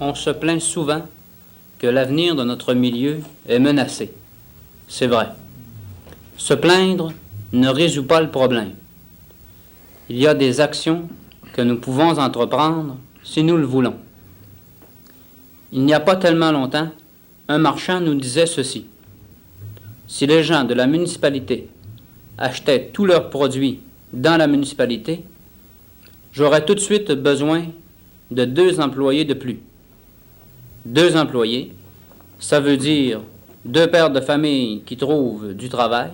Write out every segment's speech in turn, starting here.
On se plaint souvent que l'avenir de notre milieu est menacé. C'est vrai. Se plaindre ne résout pas le problème. Il y a des actions que nous pouvons entreprendre si nous le voulons. Il n'y a pas tellement longtemps, un marchand nous disait ceci. Si les gens de la municipalité achetaient tous leurs produits dans la municipalité, j'aurais tout de suite besoin de 2 employés de plus. 2 employés, ça veut dire 2 pères de famille qui trouvent du travail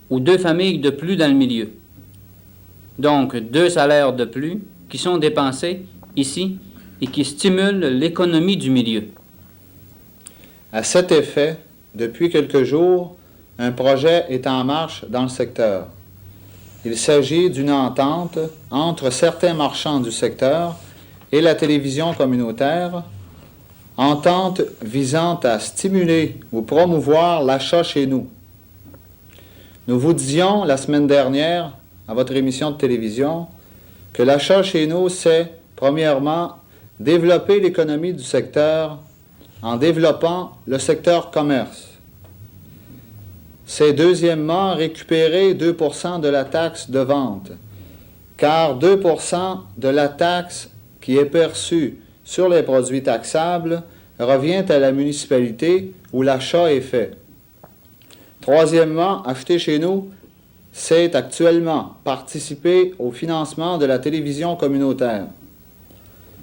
ou 2 familles de plus dans le milieu. Donc 2 salaires de plus qui sont dépensés ici et qui stimulent l'économie du milieu. À cet effet, depuis quelques jours, un projet est en marche dans le secteur. Il s'agit d'une entente entre certains marchands du secteur et la télévision communautaire, entente visant à stimuler ou promouvoir l'achat chez nous. Nous vous disions la semaine dernière, à votre émission de télévision, que l'achat chez nous, c'est, premièrement, développer l'économie du secteur en développant le secteur commerce. C'est, deuxièmement, récupérer 2% de la taxe de vente, car 2% de la taxe qui est perçue sur les produits taxables revient à la municipalité où l'achat est fait. Troisièmement, acheter chez nous, c'est actuellement participer au financement de la télévision communautaire.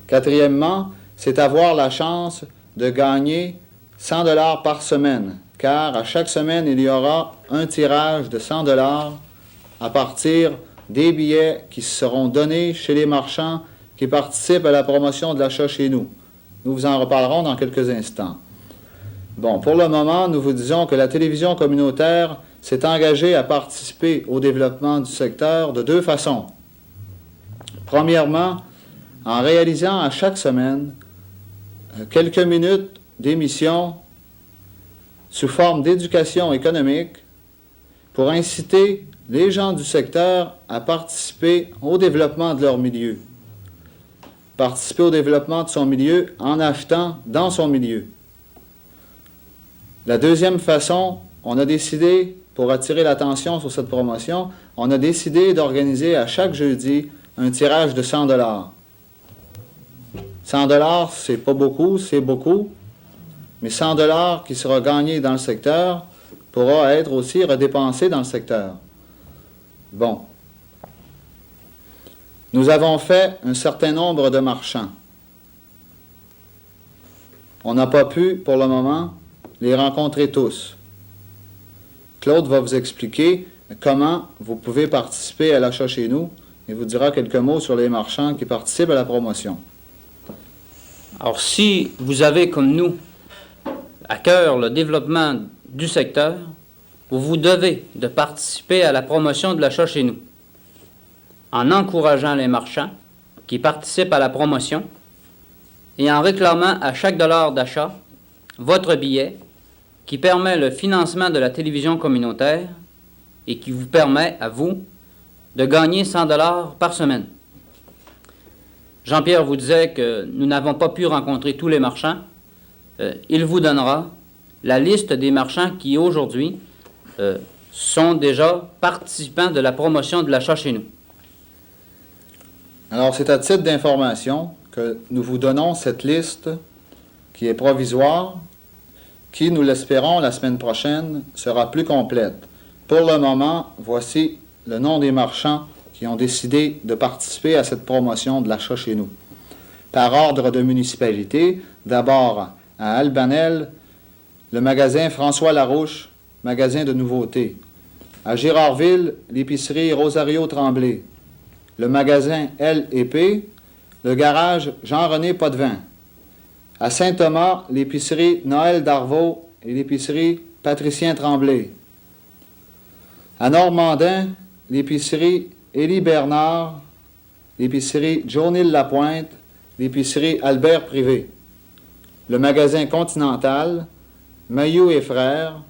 Quatrièmement, c'est avoir la chance de gagner 100 $ par semaine, car à chaque semaine, il y aura un tirage de 100 $ à partir des billets qui seront donnés chez les marchands qui participent à la promotion de l'achat chez nous. Nous vous en reparlerons dans quelques instants. Bon, pour le moment, nous vous disons que la télévision communautaire s'est engagée à participer au développement du secteur de 2 façons. Premièrement, en réalisant à chaque semaine quelques minutes d'émission sous forme d'éducation économique pour inciter les gens du secteur à participer au développement de leur milieu. Participer au développement de son milieu en achetant dans son milieu. La deuxième façon, on a décidé, pour attirer l'attention sur cette promotion, on a décidé d'organiser à chaque jeudi un tirage de 100 $. 100 $, c'est pas beaucoup, c'est beaucoup, mais 100 $ qui sera gagné dans le secteur pourra être aussi redépensé dans le secteur. Bon. Nous avons fait un certain nombre de marchands. On n'a pas pu, pour le moment, les rencontrer tous. Claude va vous expliquer comment vous pouvez participer à l'achat chez nous et vous dira quelques mots sur les marchands qui participent à la promotion. Alors, si vous avez, comme nous, à cœur le développement du secteur, vous vous devez de participer à la promotion de l'achat chez nous, en encourageant les marchands qui participent à la promotion et en réclamant à chaque dollar d'achat votre billet qui permet le financement de la télévision communautaire et qui vous permet, à vous, de gagner 100 dollars par semaine. Jean-Pierre vous disait que nous n'avons pas pu rencontrer tous les marchands. Il vous donnera la liste des marchands qui, aujourd'hui, sont déjà participants de la promotion de l'achat chez nous. Alors, c'est à titre d'information que nous vous donnons cette liste qui est provisoire, qui, nous l'espérons, la semaine prochaine, sera plus complète. Pour le moment, voici le nom des marchands qui ont décidé de participer à cette promotion de l'achat chez nous. Par ordre de municipalité, d'abord à Albanel, le magasin François Larouche, magasin de nouveautés. À Girardville, l'épicerie Rosario Tremblay. Le magasin L&P, le garage Jean-René Potvin. À Saint-Thomas, l'épicerie Noël Darvaux et l'épicerie Patricien Tremblay. À Normandin, l'épicerie Élie Bernard, l'épicerie Johnil Lapointe, l'épicerie Albert Privé. Le magasin Continental, Mailloux et Frères,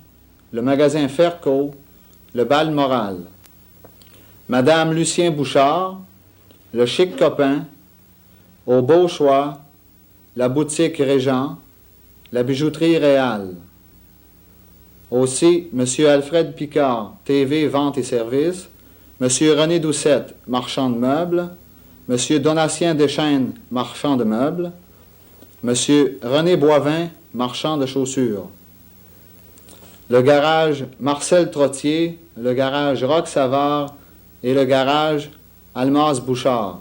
le magasin Ferco, le Bal Moral. Madame Lucien Bouchard, le Chic Copain, au Beau Choix, la boutique Régent, la bijouterie Réal. Aussi, M. Alfred Picard, TV, vente et services, M. René Doucette, marchand de meubles, M. Donatien Deschaines, marchand de meubles, M. René Boivin, marchand de chaussures. Le garage Marcel Trottier, le garage Roch Savard et le garage Almas Bouchard.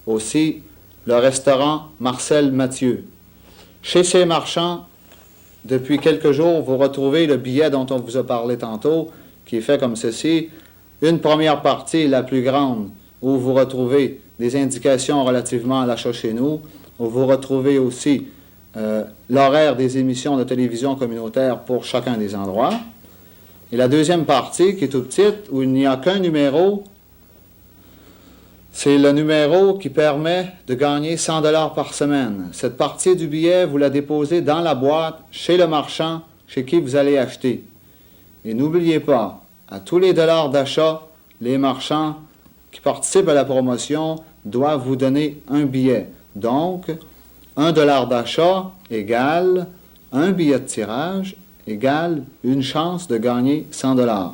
Aussi, le restaurant Marcel Mathieu. Chez ces marchands, depuis quelques jours, vous retrouvez le billet dont on vous a parlé tantôt, qui est fait comme ceci. Une première partie, la plus grande, où vous retrouvez des indications relativement à l'achat chez nous, où vous retrouvez aussi l'horaire des émissions de télévision communautaire pour chacun des endroits. Et la deuxième partie, qui est tout petite, où il n'y a qu'un numéro, c'est le numéro qui permet de gagner 100 $ par semaine. Cette partie du billet, vous la déposez dans la boîte, chez le marchand, chez qui vous allez acheter. Et n'oubliez pas, à tous les dollars d'achat, les marchands qui participent à la promotion doivent vous donner un billet. Donc, 1 $ d'achat égale un billet de tirage égale une chance de gagner 100 $.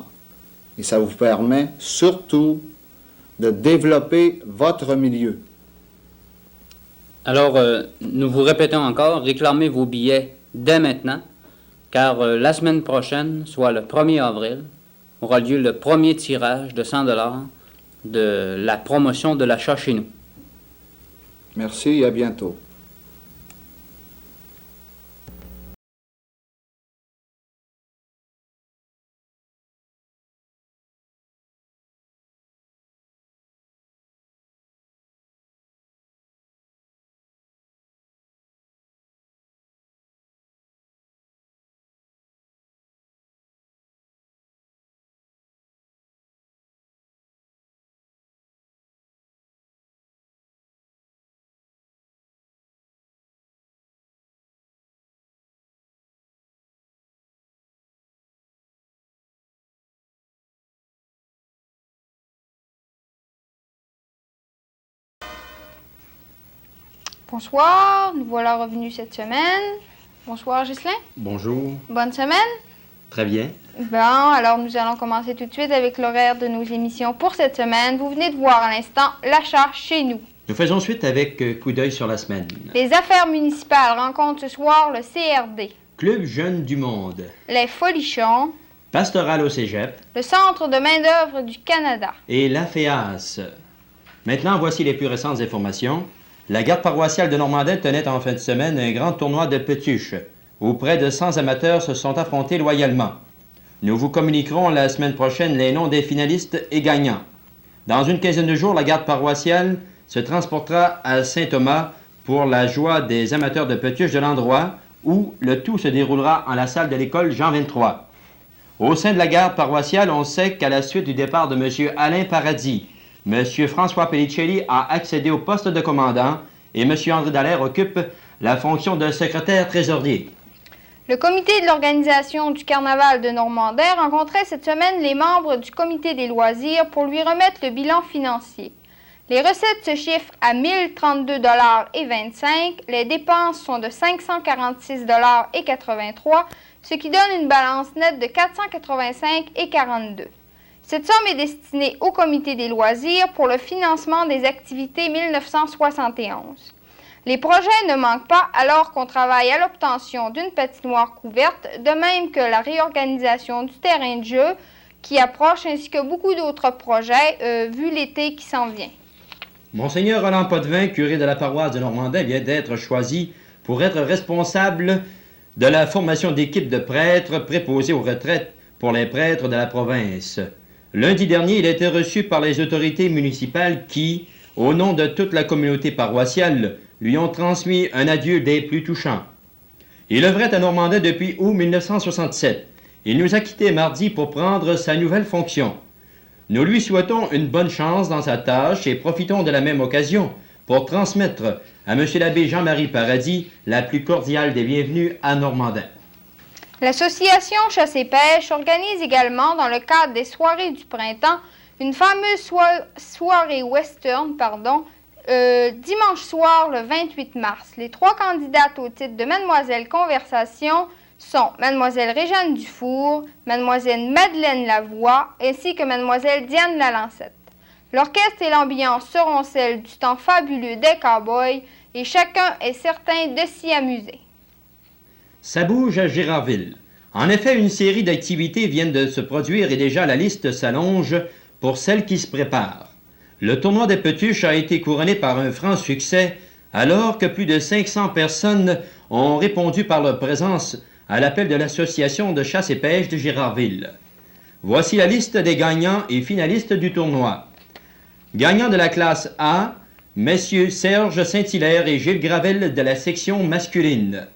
Et ça vous permet surtout de développer votre milieu. Alors, nous vous répétons encore, réclamez vos billets dès maintenant, car la semaine prochaine, soit le 1er avril, aura lieu le premier tirage de 100 $ de la promotion de l'achat chez nous. Merci et à bientôt. Bonsoir, nous voilà revenus cette semaine. Bonsoir Ghislain. Bonjour. Bonne semaine. Très bien. Bon, alors nous allons commencer tout de suite avec l'horaire de nos émissions pour cette semaine. Vous venez de voir à l'instant l'achat chez nous. Nous faisons suite avec coup d'œil sur la semaine. Les affaires municipales rencontrent ce soir le CRD. Club Jeunes du Monde. Les Folichons. Pastoral au Cégep. Le Centre de main-d'œuvre du Canada. Et la FEAS. Maintenant, voici les plus récentes informations. La garde paroissiale de Normandin tenait en fin de semaine un grand tournoi de petuches, où près de 100 amateurs se sont affrontés loyalement. Nous vous communiquerons la semaine prochaine les noms des finalistes et gagnants. Dans une quinzaine de jours, la garde paroissiale se transportera à Saint-Thomas pour la joie des amateurs de Petitchuche de l'endroit où le tout se déroulera en la salle de l'école Jean 23. Au sein de la garde paroissiale, on sait qu'à la suite du départ de M. Alain Paradis, M. François Pellicelli a accédé au poste de commandant et M. André Dallaire occupe la fonction de secrétaire trésorier. Le comité de l'organisation du carnaval de Normandin rencontrait cette semaine les membres du comité des loisirs pour lui remettre le bilan financier. Les recettes se chiffrent à 1 032,25 $, les dépenses sont de 546,83 $, ce qui donne une balance nette de 485,42 $. Cette somme est destinée au comité des loisirs pour le financement des activités 1971. Les projets ne manquent pas alors qu'on travaille à l'obtention d'une patinoire couverte, de même que la réorganisation du terrain de jeu qui approche, ainsi que beaucoup d'autres projets, vu l'été qui s'en vient. Monseigneur Roland Potvin, curé de la paroisse de Normandin, vient d'être choisi pour être responsable de la formation d'équipes de prêtres préposés aux retraites pour les prêtres de la province. Lundi dernier, il a été reçu par les autorités municipales qui, au nom de toute la communauté paroissiale, lui ont transmis un adieu des plus touchants. Il œuvrait à Normandin depuis août 1967. Il nous a quittés mardi pour prendre sa nouvelle fonction. Nous lui souhaitons une bonne chance dans sa tâche et profitons de la même occasion pour transmettre à M. l'abbé Jean-Marie Paradis la plus cordiale des bienvenues à Normandin. L'association Chasse et Pêche organise également, dans le cadre des soirées du printemps, une fameuse soirée western, dimanche soir le 28 mars. Les 3 candidates au titre de Mademoiselle Conversation sont Mademoiselle Réjeanne Dufour, Mademoiselle Madeleine Lavoie, ainsi que Mademoiselle Diane Lalancette. L'orchestre et l'ambiance seront celles du temps fabuleux des cow-boys et chacun est certain de s'y amuser. Ça bouge à Gérardville. En effet, une série d'activités viennent de se produire et déjà la liste s'allonge pour celles qui se préparent. Le tournoi des Petitchuches a été couronné par un franc succès alors que plus de 500 personnes ont répondu par leur présence à l'appel de l'Association de chasse et pêche de Gérardville. Voici la liste des gagnants et finalistes du tournoi. Gagnants de la classe A, messieurs Serge Saint-Hilaire et Gilles Gravel de la section masculine.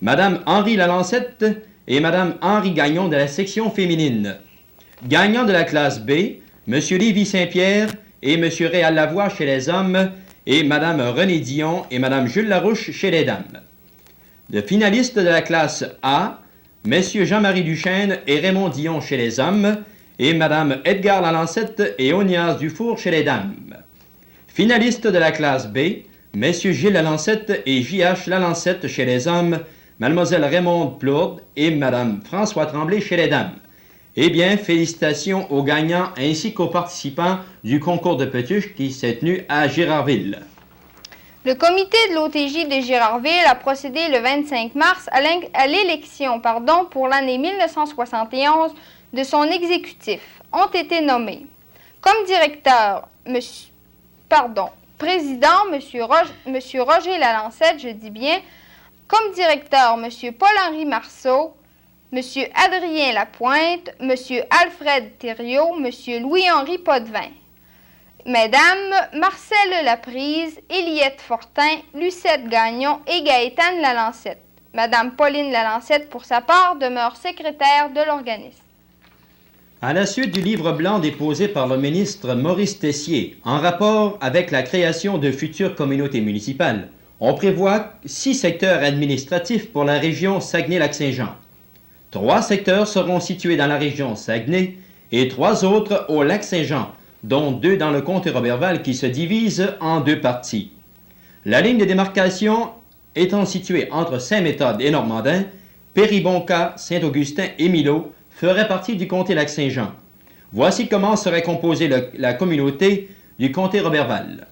Madame Henri Lalancette et Madame Henri Gagnon de la section féminine. Gagnants de la classe B, Monsieur Lévi Saint-Pierre et Monsieur Réal Lavoie chez les hommes et Madame René Dion et Madame Jules Larouche chez les dames. Le finaliste de la classe A, Messieurs Jean-Marie Duchesne et Raymond Dion chez les hommes et Madame Edgar Lalancette et Onias Dufour chez les dames. Finaliste de la classe B, Messieurs Gilles Lalancette et J.H. Lalancette chez les hommes, Mademoiselle Raymonde Plourde et Madame François Tremblay chez les dames. Eh bien, félicitations aux gagnants ainsi qu'aux participants du concours de Petitchuche qui s'est tenu à Gérardville. Le comité de l'OTJ de Gérardville a procédé le 25 mars à l'élection pour l'année 1971 de son exécutif. Ont été nommés comme directeur, président, M. Roger Lalancette, je dis bien, comme directeur, M. Paul-Henri Marceau, M. Adrien Lapointe, M. Alfred Thériault, M. Louis-Henri Potvin. Mesdames Marcelle Laprise, Éliette Fortin, Lucette Gagnon et Gaétane Lalancette. Madame Pauline Lalancette, pour sa part, demeure secrétaire de l'organisme. À la suite du livre blanc déposé par le ministre Maurice Tessier en rapport avec la création de futures communautés municipales, on prévoit 6 secteurs administratifs pour la région Saguenay-Lac-Saint-Jean. 3 secteurs seront situés dans la région Saguenay et 3 autres au Lac-Saint-Jean, dont 2 dans le comté Roberval qui se divisent en 2 parties. La ligne de démarcation étant située entre Saint-Méthode et Normandin, Péribonka, Saint-Augustin et Milot ferait partie du comté Lac-Saint-Jean. Voici comment serait composée la communauté du comté Roberval.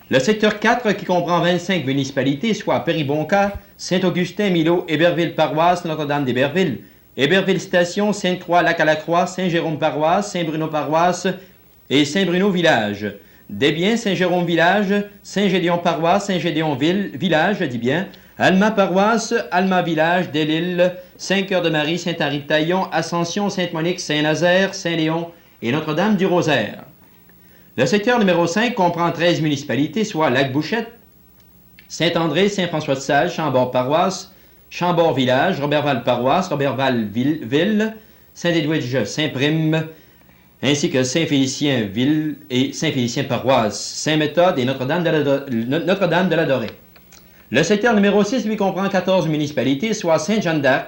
Le secteur 4 qui comprend 25 municipalités, soit Péribonka, Saint-Augustin, Milot, Héberville-Paroisse, Notre-Dame-d'Héberville, Héberville-Station, Sainte-Croix-Lac-à-la-Croix, Saint-Jérôme-Paroisse, Saint-Bruno-Paroisse et Saint-Bruno-Village. Desbiens, Saint-Jérôme-Village, Saint-Gédéon-Paroisse, Saint-Gédéon-Village, je dis bien, Alma-Paroisse, Alma-Village, Delisle, Saint-Cœur-de-Marie, Saint-Henri-de-Taillon, Ascension, Sainte-Monique, Saint-Nazaire, Saint-Léon et Notre-Dame-du-Rosaire. Le secteur numéro 5 comprend 13 municipalités, soit Lac-Bouchette, Saint-André, Saint-François-de-Sales, Chambord-Paroisse, Chambord-Village, Roberval-Paroisse, Roberval-Ville, Saint-Edwidge, Saint-Prime, ainsi que Saint-Félicien-Ville et Saint-Félicien-Paroisse, Saint-Méthode et Notre-Dame de la Dorée. Le secteur numéro 6 lui comprend 14 municipalités, soit Sainte-Jeanne-d'Arc,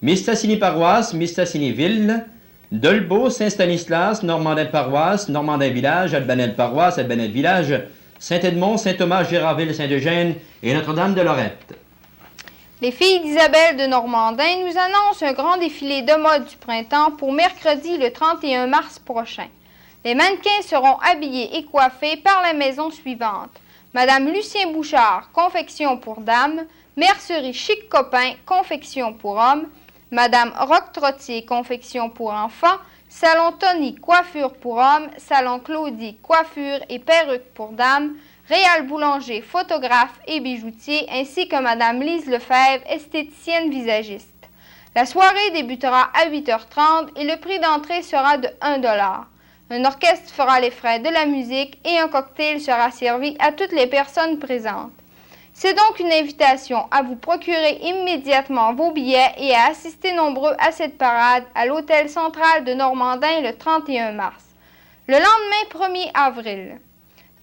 Mistassini-Paroisse, Mistassini-Ville, Dolbeau, Saint-Stanislas, Normandin-Paroisse, Normandin-Village, Albanel-Paroisse, Albanel-Village, Saint-Edmond, Saint-Thomas, Gérardville, Saint-Eugène et Notre-Dame de Lorette. Les filles d'Isabelle de Normandin nous annoncent un grand défilé de mode du printemps pour mercredi le 31 mars prochain. Les mannequins seront habillés et coiffés par la maison suivante. Madame Lucien Bouchard, confection pour dames, Mercerie Chic Copain, confection pour hommes, Madame Roch Trottier, confection pour enfants, Salon Tony, coiffure pour hommes, Salon Claudie, coiffure et perruque pour dames, Réal Boulanger, photographe et bijoutier, ainsi que Madame Lise Lefebvre, esthéticienne visagiste. La soirée débutera à 8h30 et le prix d'entrée sera de 1 $. Un orchestre fera les frais de la musique et un cocktail sera servi à toutes les personnes présentes. C'est donc une invitation à vous procurer immédiatement vos billets et à assister nombreux à cette parade à l'Hôtel Central de Normandin le 31 mars. Le lendemain 1er avril,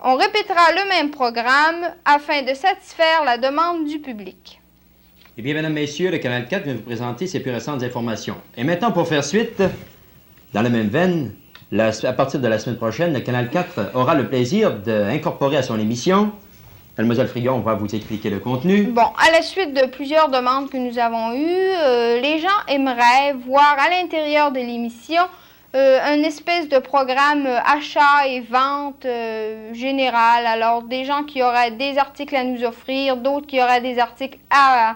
on répétera le même programme afin de satisfaire la demande du public. Eh bien, mesdames, messieurs, le Canal 4 vient vous présenter ses plus récentes informations. Et maintenant, pour faire suite, dans la même veine, à partir de la semaine prochaine, le Canal 4 aura le plaisir d'incorporer à son émission, Mademoiselle Frigon va vous expliquer le contenu. Bon, à la suite de plusieurs demandes que nous avons eues, les gens aimeraient voir à l'intérieur de l'émission un espèce de programme achat et vente général. Alors, des gens qui auraient des articles à nous offrir, d'autres qui auraient des articles à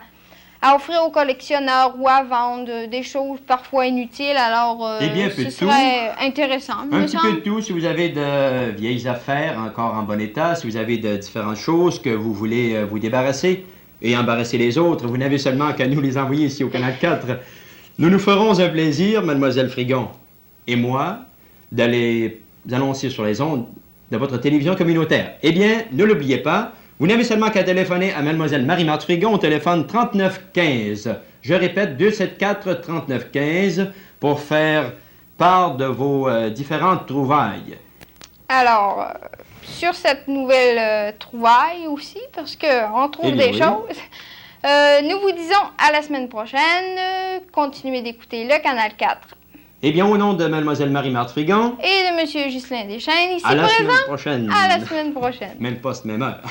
offrir aux collectionneurs ou à vendre, des choses parfois inutiles. Alors, ce serait intéressant. Un petit peu de tout. Si vous avez de vieilles affaires encore en bon état, si vous avez de différentes choses que vous voulez vous débarrasser et embarrasser les autres, vous n'avez seulement qu'à nous les envoyer ici au Canal 4. Nous nous ferons un plaisir, Mademoiselle Frigon et moi, d'aller annoncer sur les ondes de votre télévision communautaire. Eh bien, ne l'oubliez pas, vous n'avez seulement qu'à téléphoner à Mademoiselle Marie-Marthe Frigon au téléphone 3915. Je répète, 274-3915 pour faire part de vos différentes trouvailles. Alors, sur cette nouvelle trouvaille aussi, parce qu'on trouve des choses, nous vous disons à la semaine prochaine. Continuez d'écouter le Canal 4. Eh bien, au nom de Mademoiselle Marie-Marthe Frigon et de Monsieur Ghislain Deschênes, ici à la présent, semaine prochaine. À la semaine prochaine. Même poste, même heure.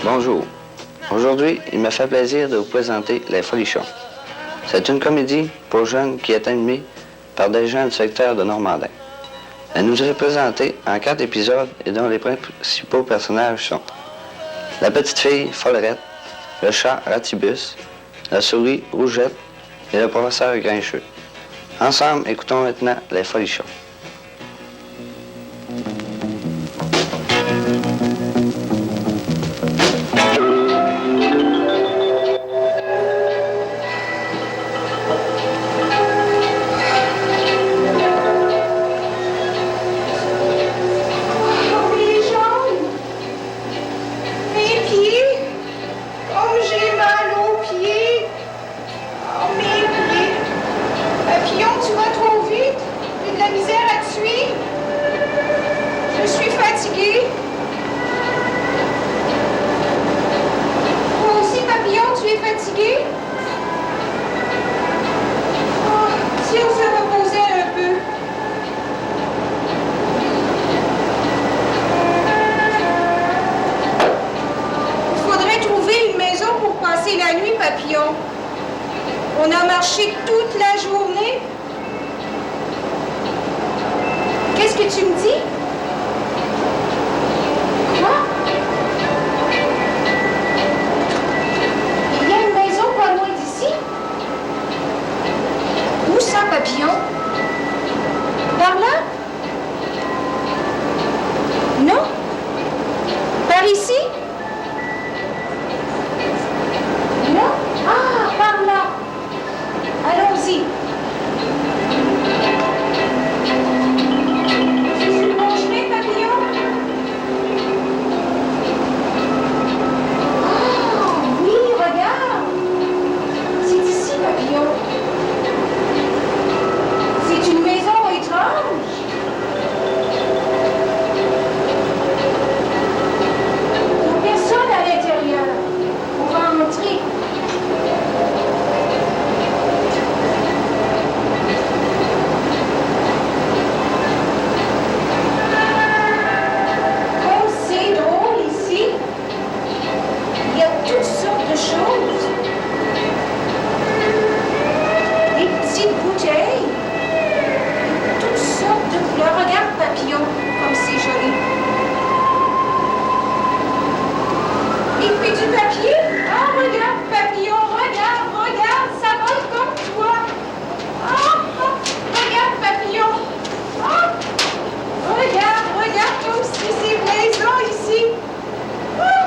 Bonjour. Aujourd'hui, il me fait plaisir de vous présenter Les Folichons. C'est une comédie pour jeunes qui est animée par des gens du secteur de Normandin. Elle nous est présentée en 4 épisodes et dont les principaux personnages sont la petite fille Follerette, le chat Ratibus, la souris Rougette et le professeur Grincheux. Ensemble, écoutons maintenant Les Folichons. On a marché toute la journée. que tu me dis? Quoi? Il y a une maison pas loin d'ici? Où ça, Papillon? Par là? Non? Par ici? Non? Ah, par là. Allons-y. Tu suis mon chemin, Papillon? Ah, oui, regarde. C'est ici, Papillon. C'est une maison étrange. Il n'y a personne à l'intérieur. On va entrer. Oh, c'est drôle ici. Il y a toutes sortes de choses. Des petites bouteilles. Toutes sortes de couleurs. Regarde, Papillon, comme c'est joli. Et puis du papier. Oh, regarde, Papillon, regarde, regarde, ça vole comme toi. Oh, oh, regarde, Papillon. Oh, regarde, regarde comme si c'est maison ici. Oh,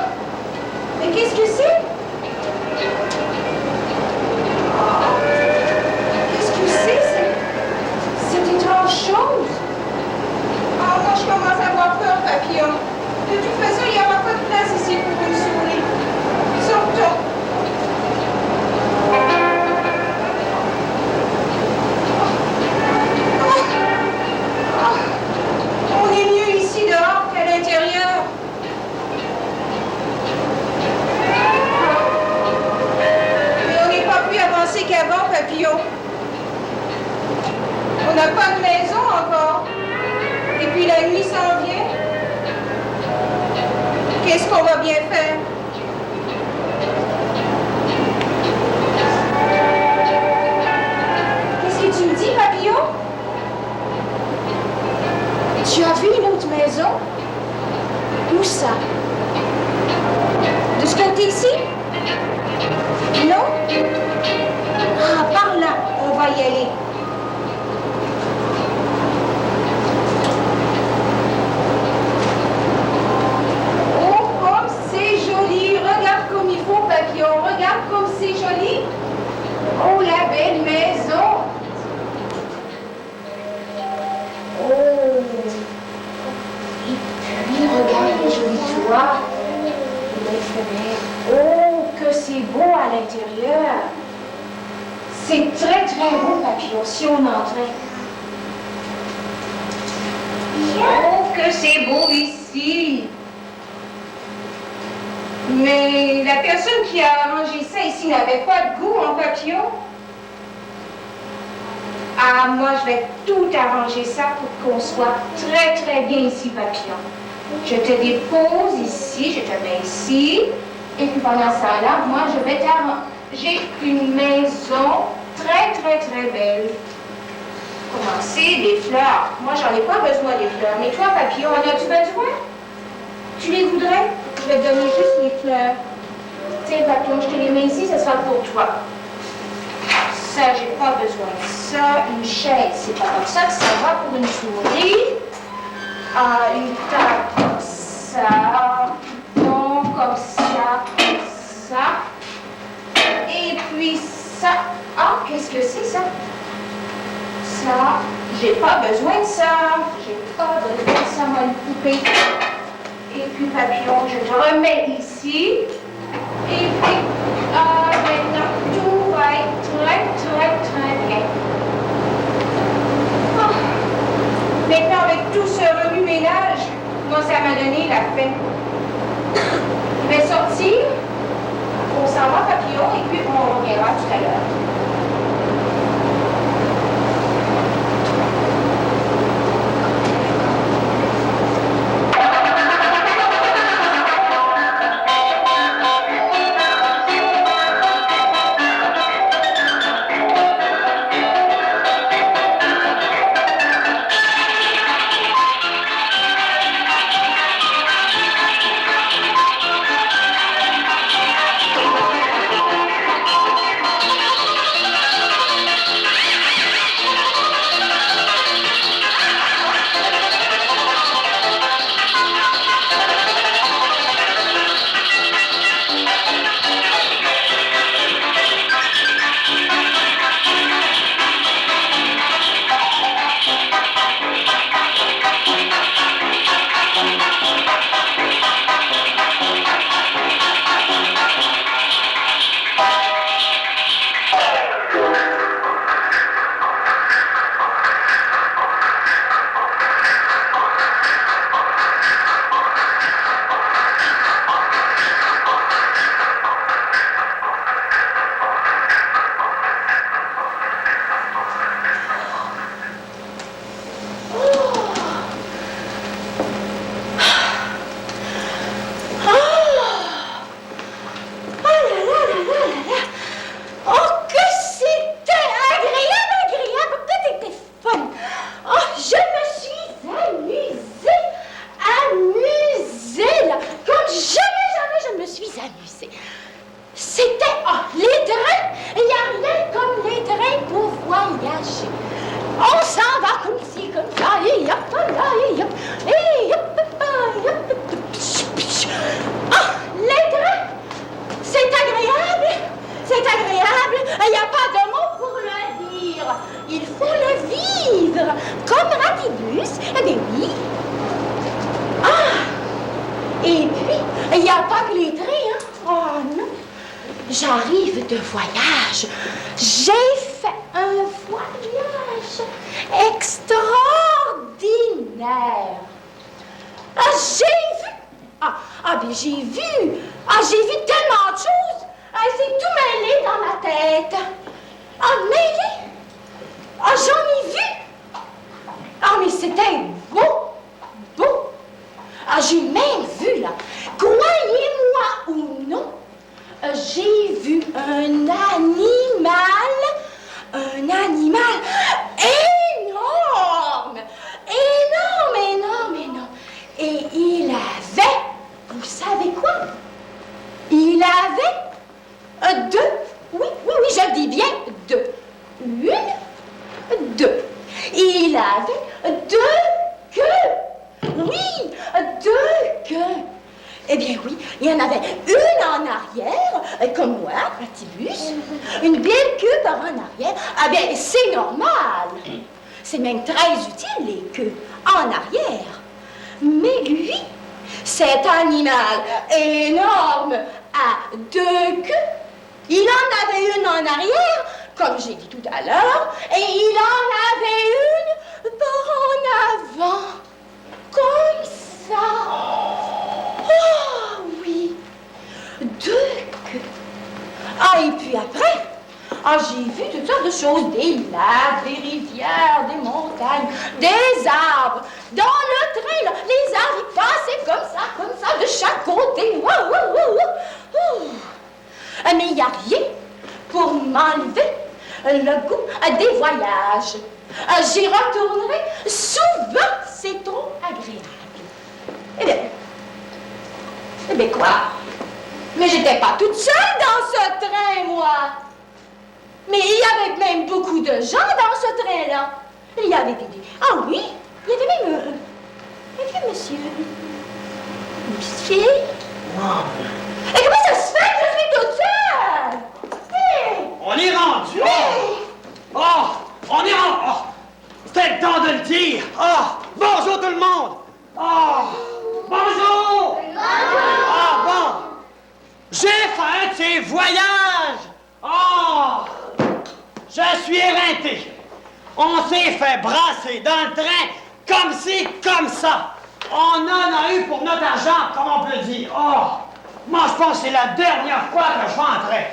mais qu'est-ce que c'est? Oh, qu'est-ce que c'est, cette étrange chose? Oh, moi, je commence à avoir peur, Papillon. De toute façon, il n'y aura pas de place ici pour une souris. Sortons. On est mieux ici dehors qu'à l'intérieur. Mais on n'est pas plus avancé qu'avant, Papillon. On n'a pas de maison encore. Et puis la nuit s'en vient. Qu'est-ce qu'on va bien faire? Qu'est-ce que tu me dis, Papillon? Tu as vu une autre maison? Où ça? De ce côté-ci? Non? Ah, par là, on va y aller. Oh, comme c'est joli! Regarde comme il faut, Papillon. Regarde comme c'est joli. Oh, la belle maison. Oh. Et puis, regarde les jolis toits. Les fenêtres. Oh, que c'est beau à l'intérieur. C'est très, très beau, Papillon, si on entrait. Oh, que c'est beau ici. Mais la personne qui a arrangé ça ici n'avait pas de goût en papillon. Ah, moi, je vais tout arranger ça pour qu'on soit très, très bien ici, Papillon. Je te dépose ici, je te mets ici. Et puis pendant ce temps-là, moi, je vais t'arranger une maison très, très, très belle. Commencer des fleurs. Moi, j'en ai pas besoin des fleurs. Mais toi, Papillon, en as-tu besoin? Tu les voudrais? Je vais te donner juste les fleurs. Tiens, Papillon, je te les mets ici, ce sera pour toi. Ça, j'ai pas besoin de ça. Une chaise, c'est pas comme ça que ça va pour une souris. Ah, une table comme ça. Non, comme ça, comme ça. Et puis ça. Ah, qu'est-ce que c'est ça? Ça, j'ai pas besoin de ça. J'ai pas besoin de ça, moi, une poupée. Et puis, Papillon, je te remets ici. Et puis, maintenant, tout va être très, très, très bien. Oh. Maintenant, avec tout ce remue-ménage, moi, ça m'a donné la peine. Je vais sortir. On s'en va, Papillon, et puis on reviendra tout à l'heure. a pas que les trains, hein? Oh non. J'arrive de voyage. J'ai fait un voyage extraordinaire. Ah, j'ai vu. Ben j'ai vu. J'ai vu tellement de choses. C'est tout mêlé dans ma tête. Mêlé. J'en ai vu. Mais c'était beau. Beau. J'ai même vu, là. Croyez-moi ou non, j'ai vu un animal énorme. Et il avait, vous savez quoi? Il avait deux, oui, je dis bien deux. Deux. Il avait deux queues. Oui, deux queues. Eh bien oui, il y en avait une en arrière, comme moi, un petit bus, une belle queue par en arrière. Bien, c'est normal. C'est même très utile, les queues en arrière. Mais lui, cet animal énorme à deux queues, il en avait une en arrière, comme j'ai dit tout à l'heure, et il en avait une par en avant, comme ça. Oui, deux queues. Et puis après, j'ai vu toutes sortes de choses, des lacs, des rivières, des montagnes, des arbres. Dans le train, là, les arbres, ils passaient comme ça, de chaque côté. Mais il n'y a rien pour m'enlever le goût des voyages. J'y retournerai souvent, c'est trop agréable. Eh bien, quoi? Mais j'étais pas toute seule dans ce train, moi. Mais il y avait même beaucoup de gens dans ce train-là. Il y avait des... oui, il y avait même un vieux monsieur. Une petite fille. Wow. Et comment ça se fait que je suis toute seule? On est rendu! On est rendu! C'était le temps de le dire! Bonjour tout le monde! Bonjour! Bon! J'ai fait un de ces voyages! Je suis éreinté! On s'est fait brasser dans le train comme ci, comme ça! On en a eu pour notre argent, comme on peut dire! Moi je pense que c'est la dernière fois que je vais en train!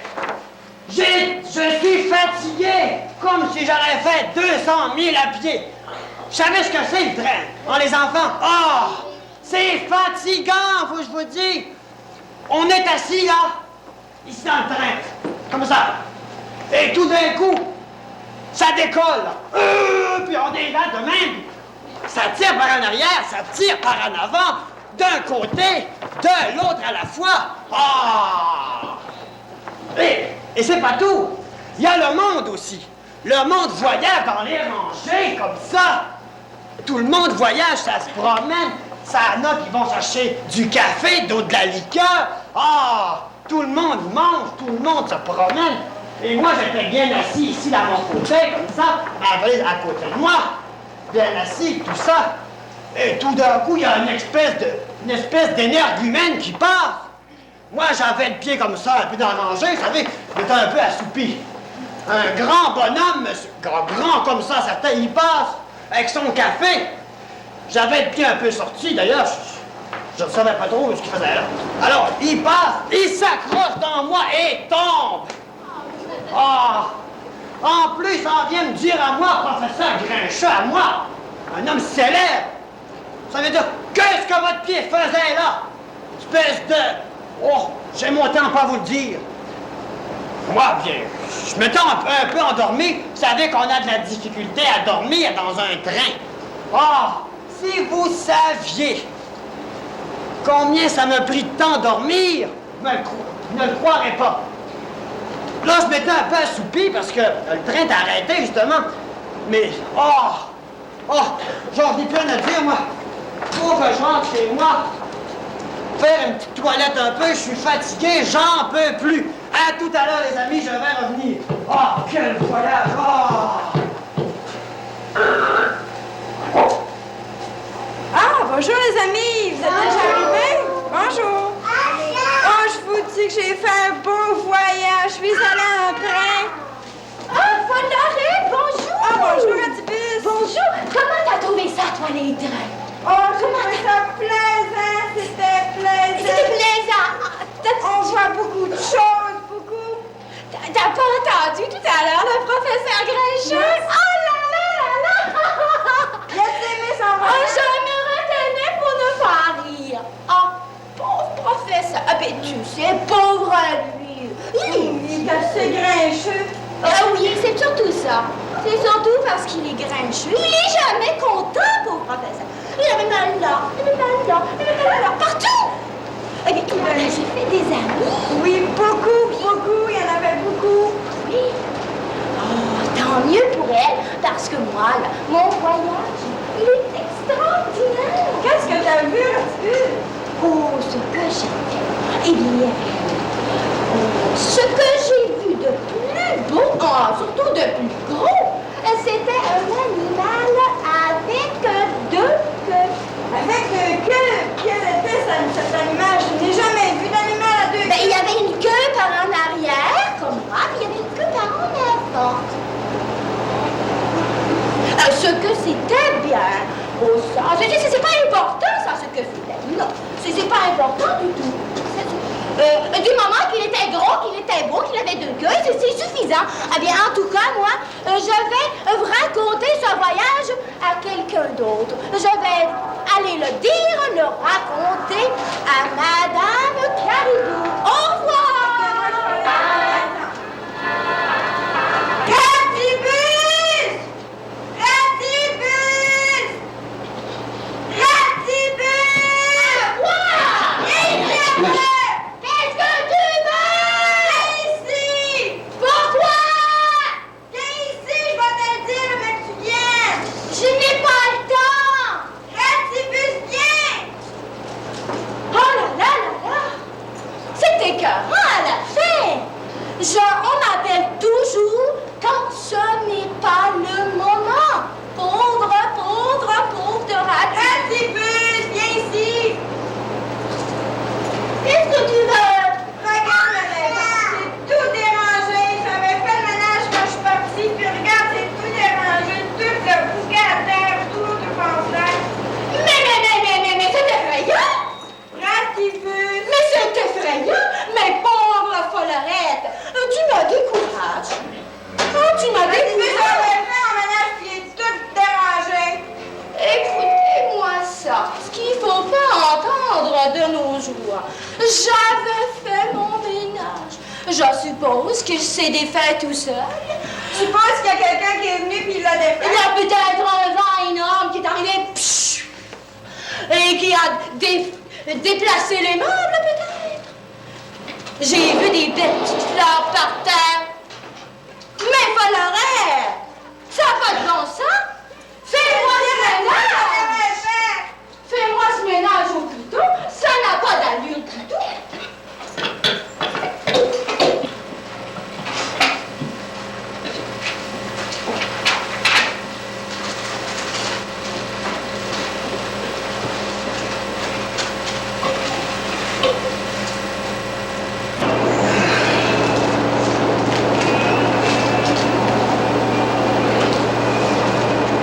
Je suis fatigué, comme si j'aurais fait 200 000 à pied. Vous savez ce que c'est le train, les enfants? C'est fatigant, faut que je vous dise. On est assis là, ici dans le train, comme ça. Et tout d'un coup, ça décolle. Puis on est là de même. Ça tire par en arrière, ça tire par en avant, d'un côté, de l'autre à la fois. Et c'est pas tout. Il y a le monde aussi. Le monde voyage dans les rangées, comme ça. Tout le monde voyage, ça se promène. Ça en a qui vont chercher du café, d'autres de la liqueur. Tout le monde mange, tout le monde se promène. Et moi, j'étais bien assis ici, dans mon côté, comme ça, à côté de moi. Bien assis, tout ça. Et tout d'un coup, il y a une espèce d'énergumène qui passe. Moi, j'avais le pied comme ça, un peu dans la manger, vous savez, j'étais un peu assoupi. Un grand bonhomme, grand comme ça, certain, il passe avec son café. J'avais le pied un peu sorti, d'ailleurs, je ne savais pas trop ce qu'il faisait là. Alors, il passe, il s'accroche dans moi et tombe. En plus, il s'en vient me dire à moi, professeur Grincheux, à moi, un homme célèbre. Ça veut dire, qu'est-ce que votre pied faisait là? Espèce de... j'ai mon temps pas à vous le dire. Moi, bien, je m'étais un peu endormi. Vous savez qu'on a de la difficulté à dormir dans un train. Si vous saviez combien ça m'a pris de temps à dormir, vous ne le croirez pas. Là, je m'étais un peu assoupi parce que le train t'a arrêté, justement. Mais, j'en ai plus rien à dire, moi. Faut que je rentre chez moi. Faire une petite toilette un peu, je suis fatigué, j'en peux plus. À tout à l'heure, les amis, je vais revenir. Quel voyage! Bonjour les amis, vous êtes déjà arrivés? Bonjour! aujourd'hui que j'ai fait un beau voyage. Je suis allée en train. Ah, Florette, bonjour! Ah, bonjour, Atibus. Bonjour! Comment t'as trouvé ça, toi, les trains? Oh, j'ai trouvé ça plaisant. C'était plaisant. C'était plaisant! On voit beaucoup de choses, beaucoup. T'as pas entendu tout à l'heure le professeur Grincheux? Yes. Oh là là là là! Laisse aimé son Oh, je me retenais pour ne pas rire. Oh, pauvre professeur. Ah ben, tu sais, pauvre lui. Il est assez grincheux. Ah oui, c'est surtout ça. C'est surtout parce qu'il est grincheux. Il est jamais content, pauvre professeur. Il avait mal là, il avait mal là, il avait mal là, partout. Eh bien, j'ai fait des amis. Oui, beaucoup, beaucoup. Il y en avait beaucoup. Oui. Oh, tant mieux pour elle, parce que moi, là, mon voyage, il est extraordinaire. Qu'est-ce que t'as vu, Atibus? Oh, ce que j'ai fait. Eh bien, ce que j'ai vu de plus beau, surtout de plus gros, c'était un animal avec deux queues. Avec quel était cet animal? Je n'ai jamais vu d'animal à deux Ben, il y queues. avait une queue par en arrière, comme moi, puis il y avait une queue par en avant. Ce que c'était bien, ça, c'est pas important, ça, ce que c'était. Non, c'est pas important du tout. Du moment qu'il était gros, qu'il était beau, qu'il avait deux queues, c'est suffisant. Eh bien, en tout cas, moi, je vais raconter ce voyage à quelqu'un d'autre. Je vais aller le dire, le raconter à Madame Caribou. Au revoir! Ratibus! Ratibus! Ratibus! Quoi? Qu'est-ce que tu veux? Ici! Pourquoi? Viens ici, je vais te le dire, mais tu viens! Je n'ai pas le temps! Ratibus, viens! Oh là là là là! C'est écœurant à la fin! On m'appelle toujours quand ce n'est pas le moment. Pauvre de Ratibus! Ratibus, viens ici! Qu'est-ce que tu veux? Regarde la maison, c'est tout dérangé. J'avais fait le ménage quand je suis partie, puis regarde, c'est tout dérangé. Tout le bouquet à terre, tout complet. Mais c'est effrayant! Ratibus! Mais c'est effrayant! Mais pauvre Follerette! Tu me décourages! Oh, tu me Ratibus, décourages! j'avais fait un ménage, puis il est tout dérangé. Écoutez-moi ça, ce qu'il faut pas entendre de nos jours. J'avais fait mon ménage. Je suppose qu'il s'est défait tout seul. Je suppose qu'il y a quelqu'un qui est venu, puis il l'a Il y défait. a peut-être un vent énorme qui est arrivé, psh, et qui a déplacé les meubles, peut-être. J'ai vu des belles petites fleurs par terre. Mais Follerette, ça n'a pas de bon sens. Fais-moi ce ménage! Fais-moi ce ménage au couteau, ça n'a pas d'allure du tout.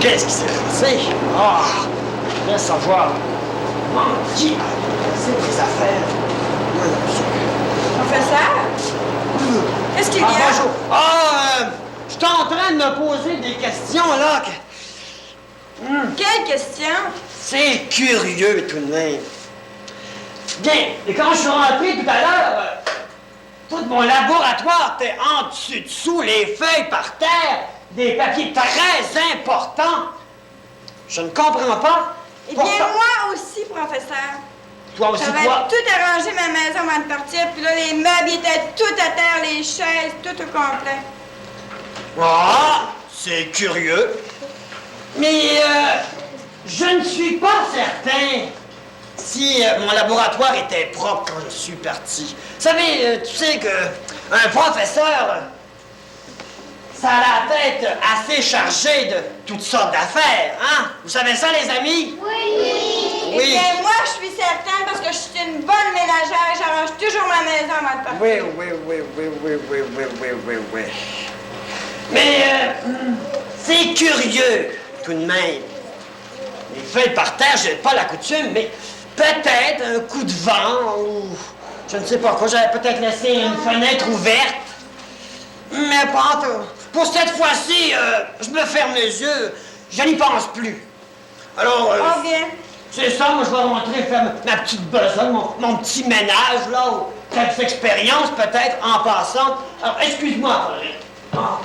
Qu'est-ce qui s'est passé? Ah! Laisse savoir. Qui a cassé des affaires? Professeur? Qu'est-ce qu'il y a? Bonjour. Je suis en train de me poser des questions, là. Quelle question? C'est curieux, tout de même. Bien, et quand je suis rentré tout à l'heure, tout mon laboratoire était en dessous, les feuilles par terre, des papiers très importants. Je ne comprends pas. Eh bien, Pourtant- moi aussi, professeur. Toi aussi, J'avais quoi? tout arrangé ma maison avant de partir, puis là, les meubles ils étaient tout à terre, les chaises, tout au complet. Ah, c'est curieux. Mais je ne suis pas certain si mon laboratoire était propre quand je suis parti. Vous savez, tu sais que un professeur, ça a la tête assez chargée de toutes sortes d'affaires, hein? Vous savez ça, les amis? Oui! Oui. Eh bien, moi, je suis certaine parce que je suis une bonne ménagère et j'arrange toujours ma maison avant de partir. Oui. Mais c'est curieux, tout de même. Les feuilles par terre, j'ai pas la coutume, mais peut-être un coup de vent ou je ne sais pas quoi, j'avais peut-être laissé une fenêtre ouverte. Mais pas pour cette fois-ci, je me ferme les yeux, je n'y pense plus. Alors, Oh, bien. c'est ça, moi je vais rentrer faire ma petite besogne, mon petit ménage, là, ou quelques expériences peut-être en passant. Alors, excuse-moi, Pauline. Ah.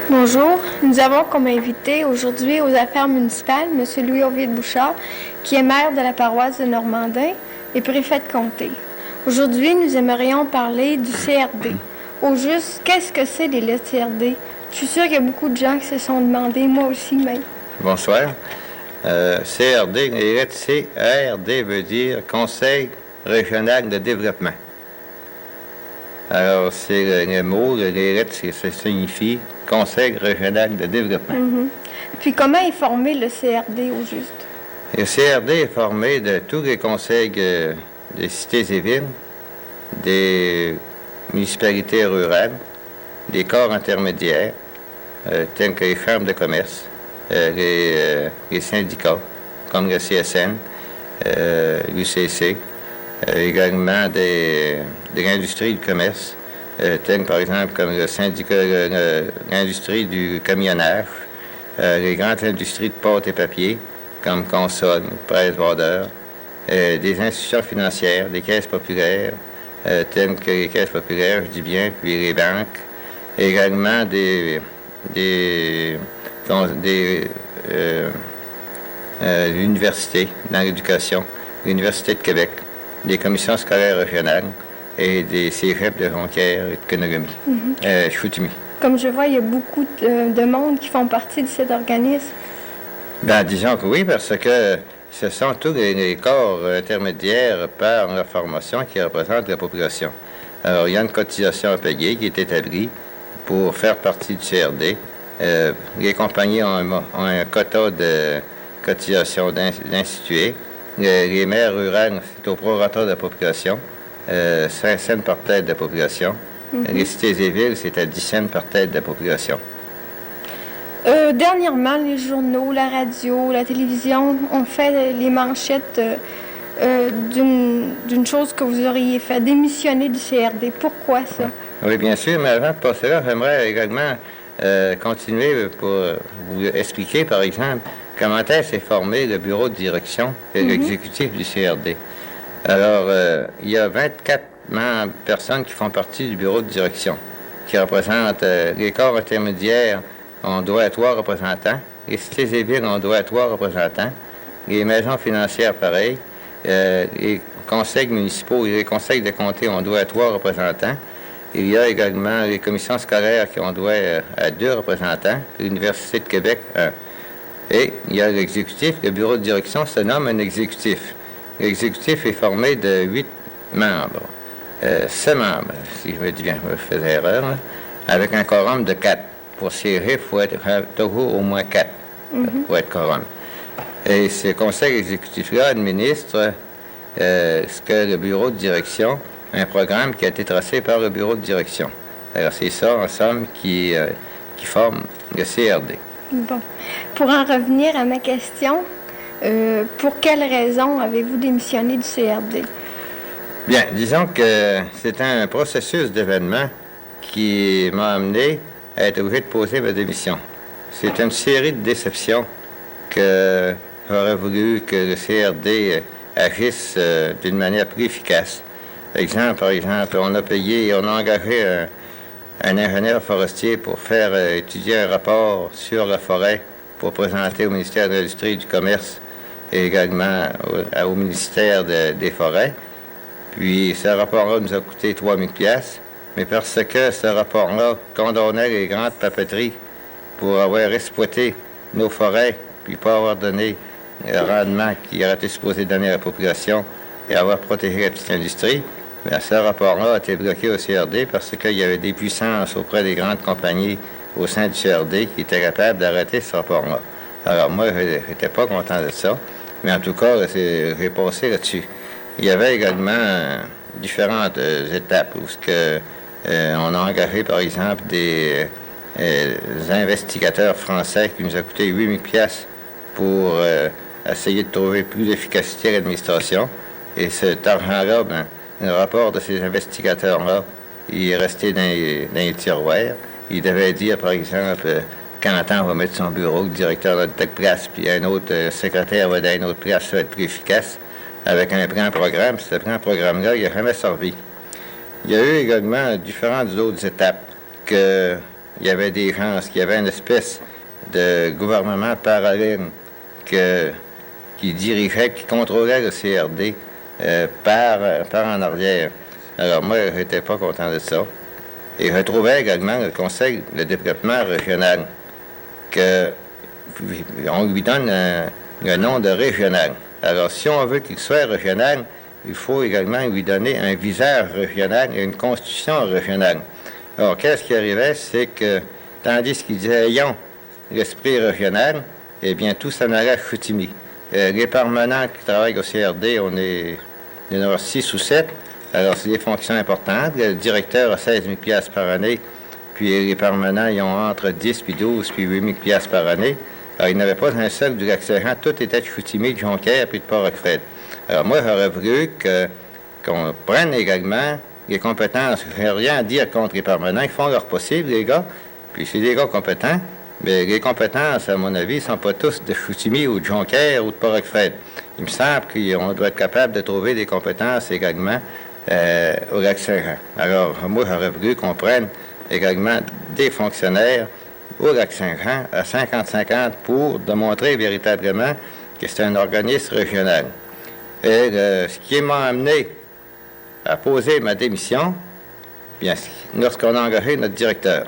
Bonjour, nous avons comme invité aujourd'hui aux affaires municipales M. Louis-Ovide Bouchard, qui est maire de la paroisse de Normandin et préfet de comté. Aujourd'hui, nous aimerions parler du CRD. Au juste, qu'est-ce que c'est les lettres CRD? Je suis sûre qu'il y a beaucoup de gens qui se sont demandé, moi aussi même. Bonsoir. CRD, les lettres CRD veut dire Conseil régional de développement. Alors, c'est le mot, les lettres, ça signifie Conseil régional de développement. Puis comment est formé le CRD au juste? Le CRD est formé de tous les conseils des cités et villes, des municipalités rurales, des corps intermédiaires, tels que les fermes de commerce, les syndicats, comme le CSN, l'UCC, également de l'industrie du commerce, tels par exemple comme le syndicat, l'industrie du camionnage, les grandes industries de pâte et papier, comme Consol, Presse Border, des institutions financières, des caisses populaires, telles que les caisses populaires, je dis bien, puis les banques, également des universités dans l'éducation, l'Université de Québec, des commissions scolaires régionales et des cégeps de Jonquière et de Kenogami, Chicoutimi. Comme je vois, il y a beaucoup de monde qui font partie de cet organisme. Ben, disons que oui, parce que ce sont tous les corps intermédiaires par la formation qui représentent la population. Alors, il y a une cotisation à payer qui est établie pour faire partie du CRD. Les compagnies ont un quota de cotisation d'instituer. Les maires rurales, c'est au prorata de la population, 5 cents par tête de population. Les cités et villes, c'est à 10 cents par tête de population. Dernièrement, les journaux, la radio, la télévision ont fait les manchettes d'une chose que vous auriez fait, démissionner du CRD. Pourquoi ça? Oui, bien sûr, mais avant de passer là, j'aimerais également continuer pour vous expliquer, par exemple, comment est formé le bureau de direction et l'exécutif du CRD. Alors, il y a 24 personnes qui font partie du bureau de direction, qui représentent les corps intermédiaires ont droit à 3 représentants, les cités et villes ont droit à 3 représentants, les maisons financières, pareil, les conseils municipaux et les conseils de comté ont droit à 3 représentants. Il y a également les commissions scolaires qui ont droit à 2 représentants, l'Université de Québec, 1. Et il y a l'exécutif, le bureau de direction se nomme un exécutif. L'exécutif est formé de 8 membres. 7 membres, si je me dis bien, je faisais erreur, là, avec un quorum de 4. Pour siéger, il faut être toujours au moins 4 pour être quorum. Et ce conseil exécutif-là administre ce que le bureau de direction, un programme qui a été tracé par le bureau de direction. Alors c'est ça, en somme, qui forme le CRD. Bon. Pour en revenir à ma question, pour quelle raison avez-vous démissionné du CRD? Bien, disons que c'est un processus d'événements qui m'a amené à être obligé de poser ma démission. C'est une série de déceptions que j'aurais voulu que le CRD agisse d'une manière plus efficace. Par exemple, on a engagé un ingénieur forestier pour faire étudier un rapport sur la forêt pour présenter au ministère de l'Industrie et du Commerce et également au ministère des Forêts. Puis ce rapport-là nous a coûté 3 000 $, mais parce que ce rapport-là condamnait les grandes papeteries pour avoir exploité nos forêts, puis pas avoir donné le rendement qui aurait été supposé donner à la population et avoir protégé la petite industrie, bien, ce rapport-là a été bloqué au CRD parce qu'il y avait des puissances auprès des grandes compagnies au sein du CRD qui étaient capables d'arrêter ce rapport-là. Alors moi, je n'étais pas content de ça, mais en tout cas, j'ai passé là-dessus. Il y avait également différentes étapes où on a engagé, par exemple, des investigateurs français qui nous a coûté 8 000 $ pour essayer de trouver plus d'efficacité à l'administration. Et cet argent-là, ben, le rapport de ces investigateurs-là, il est resté dans les tiroirs. Il devait dire, par exemple, quand on va mettre son bureau, le directeur de telle place, puis un autre secrétaire va dans une autre place, ça va être plus efficace, avec un plan programme. Ce plan programme-là, il n'a jamais servi. Il y a eu également différentes autres étapes qu'il y avait des gens, qu'il y avait une espèce de gouvernement parallèle qui dirigeait, qui contrôlait le CRD par en arrière. Alors moi, je n'étais pas content de ça. Et je trouvais également le Conseil de développement régional, qu'on lui donne le nom de régional. Alors si on veut qu'il soit régional, il faut également lui donner un visage régional et une constitution régionale. Alors qu'est-ce qui arrivait, c'est que tandis qu'il disait « ayons l'esprit régional », eh bien tout s'en allait à Chicoutimi. Les permanents qui travaillent au CRD, on est 6 ou 7. Alors, c'est des fonctions importantes. Le directeur a 16 000 $ par année, puis les permanents, ils ont entre 10 puis 12 puis 8 000 $ par année. Alors, il n'y avait pas un seul du Lac-Saint-Jean, tout était de Chicoutimi, de Jonquière, puis de Port-Roquefred. Alors, moi, j'aurais voulu qu'on prenne également les compétences. Je n'ai rien à dire contre les permanents, ils font leur possible, les gars, puis c'est des gars compétents, mais les compétences, à mon avis, ne sont pas tous de Chicoutimi ou de Jonquière ou de Port-Roquefred. Il me semble qu'on doit être capable de trouver des compétences également au Lac-Saint-Jean. Alors, moi, j'aurais voulu qu'on prenne également des fonctionnaires au Lac-Saint-Jean à 50-50 pour démontrer véritablement que c'est un organisme régional. Et ce qui m'a amené à poser ma démission, bien, lorsqu'on a engagé notre directeur.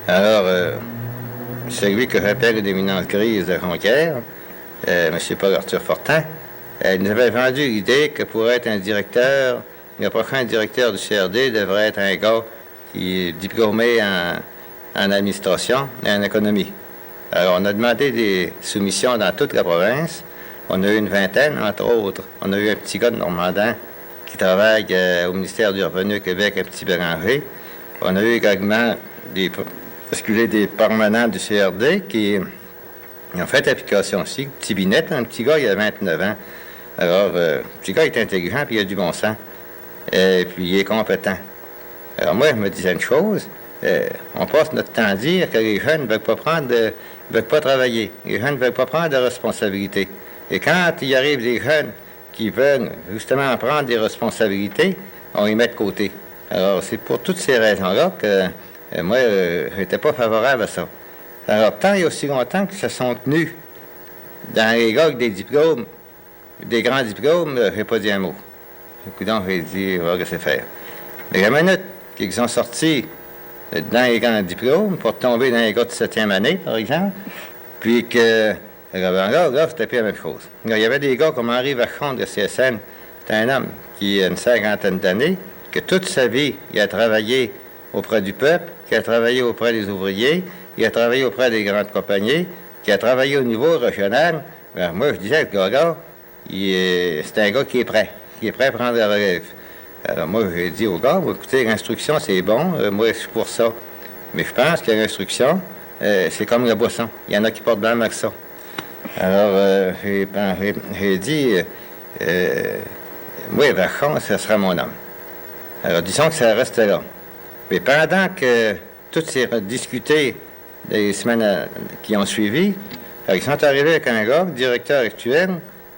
Alors, celui que j'appelle l'éminence grise de Jonquière, M. Paul-Arthur Fortin, il nous avait vendu l'idée que pour être un directeur, le prochain directeur du CRD devrait être un gars qui est diplômé en administration et en économie. Alors, on a demandé des soumissions dans toute la province. On a eu une vingtaine, entre autres. On a eu un petit gars de Normandin qui travaille au ministère du Revenu au Québec, un petit béranger. On a eu également des permanents du CRD qui ont fait application aussi. Petit Binette, un petit gars, il a 29 ans. Alors, le petit gars est intelligent, puis il a du bon sens. Et puis, il est compétent. Alors, moi, je me disais une chose. On passe notre temps à dire que les jeunes ne veulent pas travailler. Les jeunes ne veulent pas prendre de responsabilités. Et quand il arrive des jeunes qui veulent justement prendre des responsabilités, on les met de côté. Alors, c'est pour toutes ces raisons-là que moi, je n'étais pas favorable à ça. Alors, tant et aussi longtemps que se sont tenus dans les gars avec des diplômes, des grands diplômes, je n'ai pas dit un mot. Donc, j'ai dit, on va laisser faire. Mais la minute qu'ils sont sortis dans les grands diplômes pour tomber dans les gars de 7e année, par exemple, puis que, là, c'était plus la même chose. Là, il y avait des gars comme Henri Vachon de CSN, c'est un homme qui a une 50aine d'années, que toute sa vie, il a travaillé auprès du peuple, qui a travaillé auprès des ouvriers, il a travaillé auprès des grandes compagnies, qui a travaillé au niveau régional. Alors, moi, je disais, le gars, c'est un gars qui est prêt à prendre la relève. Alors moi, j'ai dit au gars, écoutez, l'instruction, c'est bon, moi, je suis pour ça. Mais je pense que l'instruction, c'est comme la boisson. Il y en a qui portent bien mal que ça. Alors, j'ai dit, moi, Vachon, ce sera mon homme. Alors, disons que ça reste là. Mais pendant que tout s'est discuté des semaines qui ont suivi, Alors, ils sont arrivés avec un gars, le directeur actuel,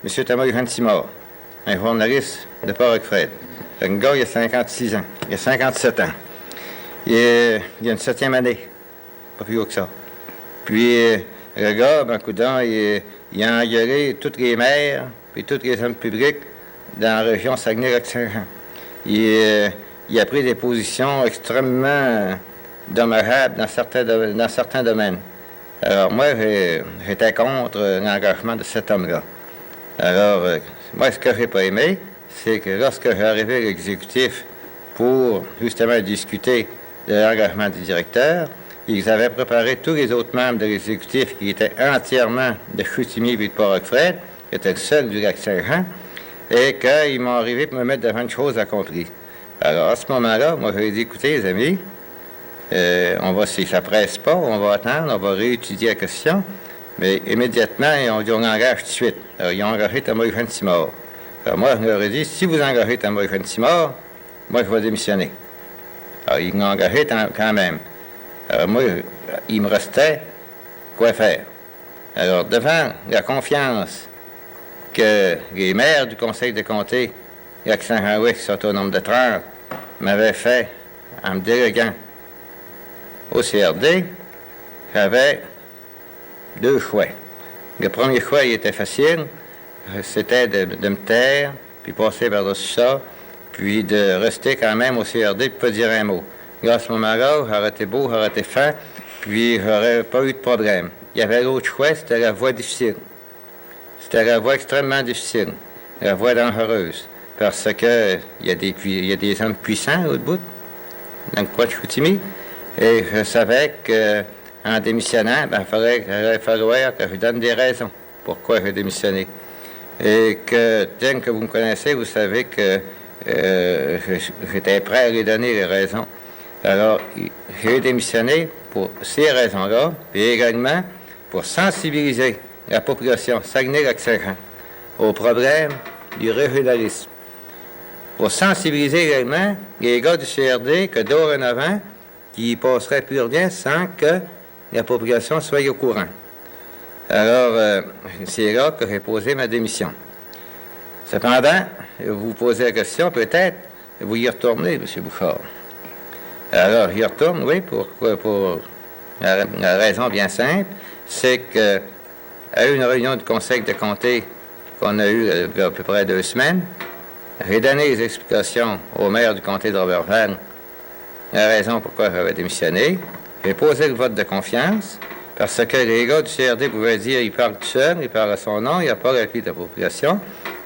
M. Thomas Simard, un journaliste de Port-Roquefred. Un gars, il a 56 ans, il a 57 ans. Il a une 7e année, pas plus haut que ça. Puis, le gars, ben, coudonc, il a engueulé tous les maires puis tous les hommes publics dans la région Saguenay-Lac-Saint-Jean. Il a pris des positions extrêmement dommageables dans certains domaines. Alors, moi, j'étais contre l'engagement de cet homme-là. Alors, moi, ce que j'ai pas aimé, c'est que lorsque j'ai arrivé à l'exécutif pour, justement, discuter de l'engagement du directeur, ils avaient préparé tous les autres membres de l'exécutif qui étaient entièrement de Chicoutimi et de Port-Roquefred, qui étaient seuls du Lac-Saint-Jean, et qu'ils m'ont arrivé pour me mettre devant une chose accomplie. Alors, à ce moment-là, moi, j'ai dit, écoutez, les amis, on va, si ça ne presse pas, on va attendre, on va réétudier la question, mais immédiatement, ils ont dit, on engage tout de suite. Alors, ils ont engagé Thomas Simard. Alors, moi, je leur ai dit, si vous engagez Thomas Simard, moi, je vais démissionner. Alors, ils l'ont engagé quand même. Alors, moi, il me restait quoi faire. Alors, devant la confiance que les maires du conseil de comté, Lac-Saint-Jean-Ouest, qui sont au nombre de 30, m'avaient fait en me déléguant au CRD, j'avais 2 choix. Le premier choix, il était facile, c'était de me taire, puis passer par-dessus ça, puis de rester quand même au CRD et pas dire un mot. Et à ce moment-là, j'aurais été beau, j'aurais été fin, puis j'aurais pas eu de problème. Il y avait l'autre choix, c'était la voie difficile. C'était la voie extrêmement difficile, la voie dangereuse, parce que il y a des hommes puissants au bout, dans le coin de Chicoutimi, et je savais qu'en démissionnant, il allait falloir que je donne des raisons pourquoi j'ai démissionné. Et que, tel que vous me connaissez, vous savez que j'étais prêt à lui donner les raisons. Alors, j'ai démissionné pour ces raisons-là, et également pour sensibiliser la population Saguenay-Lac-Saint-Jean au problème du régionalisme. Pour sensibiliser également les gars du CRD que dorénavant, il ne passerait plus rien sans que la population soit au courant. Alors, c'est là que j'ai posé ma démission. Cependant, vous posez la question, peut-être, vous y retournez, M. Bouchard. Alors, j'y retourne, oui, pour la raison bien simple, c'est qu'à une réunion du conseil de comté qu'on a eue il y a à peu près 2 semaines, j'ai donné les explications au maire du comté de Roberval, la raison pourquoi j'avais démissionné. J'ai posé le vote de confiance, parce que les gars du CRD pouvaient dire il parle tout seul, il parle à son nom, il n'y a pas l'appui de la population.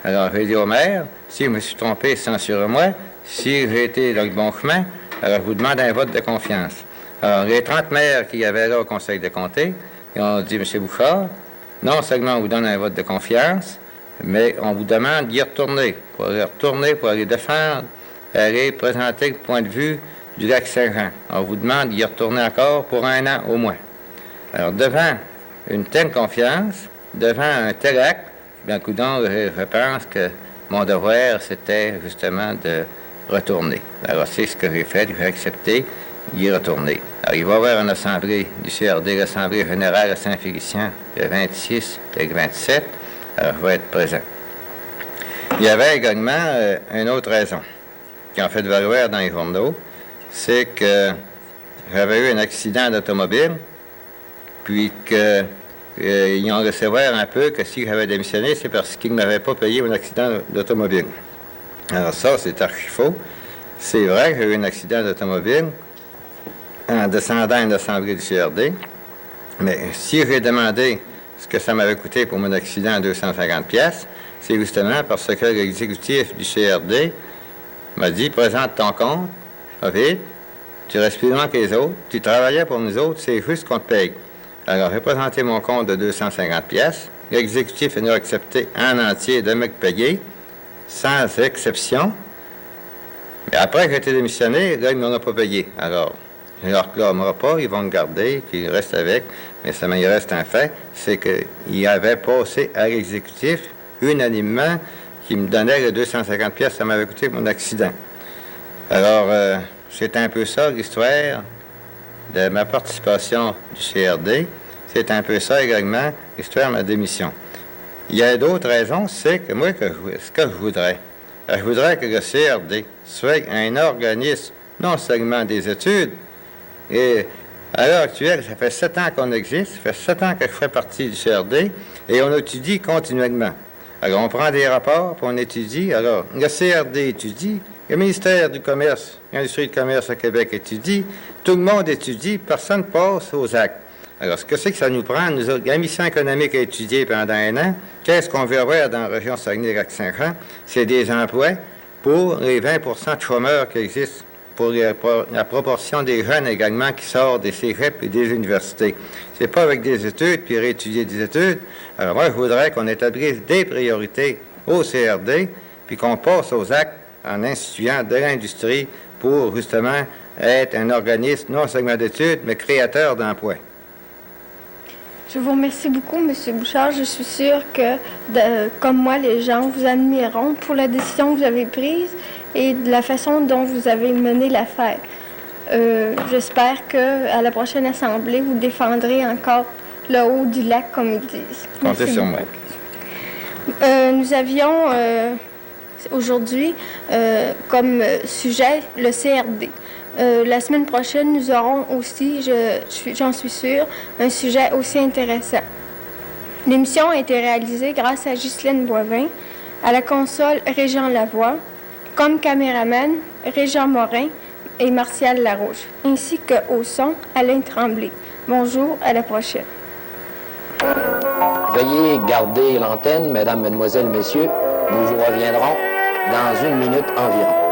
Alors, j'ai dit au maire, si je me suis trompé, censurez-moi. Si j'ai été dans le bon chemin, alors je vous demande un vote de confiance. Alors, les 30 maires qu'il y avait là au conseil de comté, ils ont dit, M. Bouchard, non seulement on vous donne un vote de confiance, mais on vous demande d'y retourner, pour aller défendre, aller présenter le point de vue du Lac-Saint-Jean. On vous demande d'y retourner encore pour 1 an au moins. Alors, devant une telle confiance, devant un tel acte, bien, coudonc, je pense que mon devoir, c'était justement de retourner. Alors, c'est ce que j'ai fait, j'ai accepté d'y retourner. Alors, il va y avoir une assemblée du CRD, l'Assemblée générale à Saint-Félicien, le 26 et le 27. Alors, je vais être présent. Il y avait également une autre raison qui en fait valoir dans les journaux, c'est que j'avais eu un accident d'automobile, puis qu'ils ont laissé voir un peu que si j'avais démissionné, c'est parce qu'ils ne m'avaient pas payé mon accident d'automobile. Alors ça, c'est archi faux. C'est vrai que j'ai eu un accident d'automobile en descendant à une assemblée du CRD, mais si j'ai demandé ce que ça m'avait coûté pour mon accident à 250 pièces, c'est justement parce que l'exécutif du CRD m'a dit, présente ton compte, vite, tu restes plus loin que les autres, tu travaillais pour nous autres, c'est juste qu'on te paye. Alors, j'ai présenté mon compte de 250 pièces. L'exécutif a accepté en entier de me payer, sans exception. Mais après que j'ai été démissionné, là, ils ne m'en ont pas payé. Alors, je ne leur réclamerai pas, ils vont me garder, qu'ils restent avec. Mais ça il reste un fait, c'est qu'ils avaient passé à l'exécutif unanimement qui me donnait les 250 pièces, ça m'avait coûté mon accident. Alors, c'est un peu ça l'histoire de ma participation du CRD. C'est un peu ça également histoire de ma démission. Il y a d'autres raisons, c'est que moi, ce que je voudrais que le CRD soit un organisme non seulement des études, et à l'heure actuelle, ça fait 7 ans qu'on existe, ça fait 7 ans que je fais partie du CRD, et on étudie continuellement. Alors, on prend des rapports, puis on étudie. Alors, le CRD étudie, le ministère du Commerce, l'Industrie du Commerce à Québec étudie, tout le monde étudie, personne passe aux actes. Alors, ce que c'est que ça nous prend, nous autres, la mission économique a étudié pendant 1 an, qu'est-ce qu'on veut avoir dans la région Saguenay-Lac-Saint-Jean? C'est des emplois pour les 20 de chômeurs qui existent, pour la proportion des jeunes également qui sortent des cégeps et des universités. C'est pas avec des études, puis réétudier des études. Alors moi, je voudrais qu'on établisse des priorités au CRD, puis qu'on passe aux actes en instituant de l'industrie pour justement être un organisme non seulement d'études, mais créateur d'emplois. Je vous remercie beaucoup, M. Bouchard. Je suis sûre que, comme moi, les gens vous admireront pour la décision que vous avez prise et de la façon dont vous avez mené l'affaire. J'espère qu'à la prochaine Assemblée, vous défendrez encore le haut du lac, comme ils disent. Comptez sur moi. Nous avions aujourd'hui comme sujet le CRD. La semaine prochaine, nous aurons aussi, j'en suis sûre, un sujet aussi intéressant. L'émission a été réalisée grâce à Ghislaine Boivin, à la console Régent Lavoie, comme caméraman Régent Morin et Martial Larouche, ainsi qu'au son Alain Tremblay. Bonjour, à la prochaine. Veuillez garder l'antenne, mesdames, mesdemoiselles, messieurs. Nous vous reviendrons dans 1 minute environ.